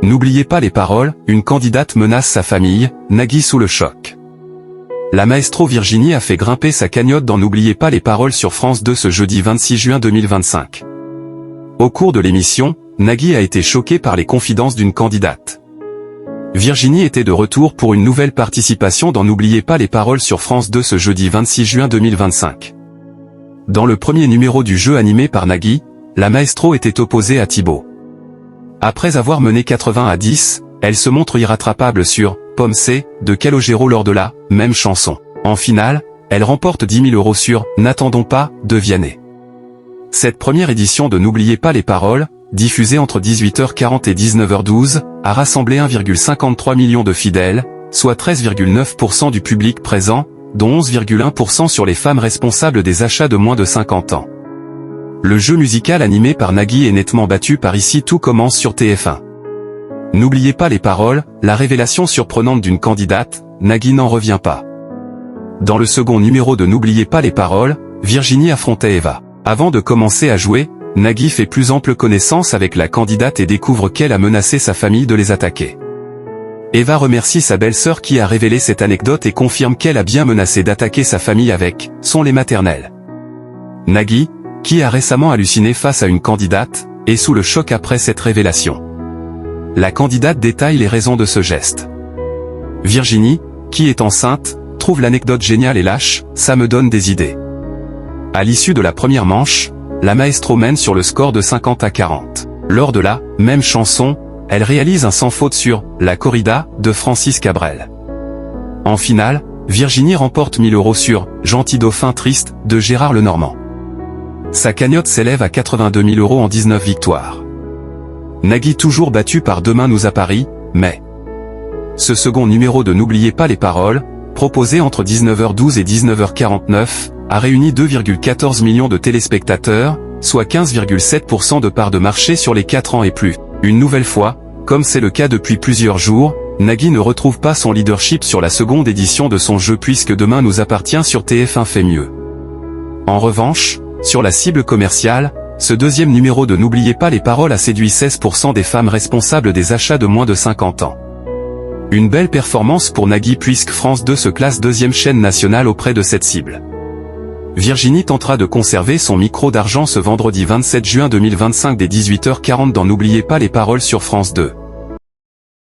N'oubliez pas les paroles, une candidate menace sa famille, Nagui sous le choc. La maestro Virginie a fait grimper sa cagnotte dans N'oubliez pas les paroles sur France 2 ce jeudi 26 juin 2025. Au cours de l'émission, Nagui a été choquée par les confidences d'une candidate. Virginie était de retour pour une nouvelle participation dans N'oubliez pas les paroles sur France 2 ce jeudi 26 juin 2025. Dans le premier numéro du jeu animé par Nagui, la maestro était opposée à Thibaut. Après avoir mené 80-10, elle se montre irrattrapable sur « Pomme C » de Calogero lors de la « même chanson ». En finale, elle remporte 10 000 € sur « N'attendons pas » de Vianney. Cette première édition de N'oubliez pas les paroles, diffusée entre 18h40 et 19h12, a rassemblé 1,53 million de fidèles, soit 13,9% du public présent, dont 11,1% sur les femmes responsables des achats de moins de 50 ans. Le jeu musical animé par Nagui est nettement battu par Ici tout commence sur TF1. N'oubliez pas les paroles, la révélation surprenante d'une candidate, Nagui n'en revient pas. Dans le second numéro de N'oubliez pas les paroles, Virginie affrontait Eva. Avant de commencer à jouer, Nagui fait plus ample connaissance avec la candidate et découvre qu'elle a menacé sa famille de les attaquer. Eva remercie sa belle-sœur qui a révélé cette anecdote et confirme qu'elle a bien menacé d'attaquer sa famille avec son lait maternel. Nagui, qui a récemment halluciné face à une candidate, est sous le choc après cette révélation. La candidate détaille les raisons de ce geste. Virginie, qui est enceinte, trouve l'anecdote géniale et lâche, ça me donne des idées. À l'issue de la première manche, la maestro mène sur le score de 50-40. Lors de la « même chanson », elle réalise un sans faute sur « La corrida » de Francis Cabrel. En finale, Virginie remporte 1 000 € sur « Gentil dauphin triste » de Gérard Lenormand. Sa cagnotte s'élève à 82 000 € en 19 victoires. Nagui toujours battu par Demain nous à Paris, mais... Ce second numéro de N'oubliez pas les paroles, proposé entre 19h12 et 19h49, a réuni 2,14 millions de téléspectateurs, soit 15,7% de part de marché sur les 4 ans et plus. Une nouvelle fois, comme c'est le cas depuis plusieurs jours, Nagui ne retrouve pas son leadership sur la seconde édition de son jeu puisque Demain nous appartient sur TF1 fait mieux. En revanche, sur la cible commerciale, ce deuxième numéro de N'oubliez pas les paroles a séduit 16% des femmes responsables des achats de moins de 50 ans. Une belle performance pour Nagui puisque France 2 se classe deuxième chaîne nationale auprès de cette cible. Virginie tentera de conserver son micro d'argent ce vendredi 27 juin 2025 dès 18h40 dans N'oubliez pas les paroles sur France 2.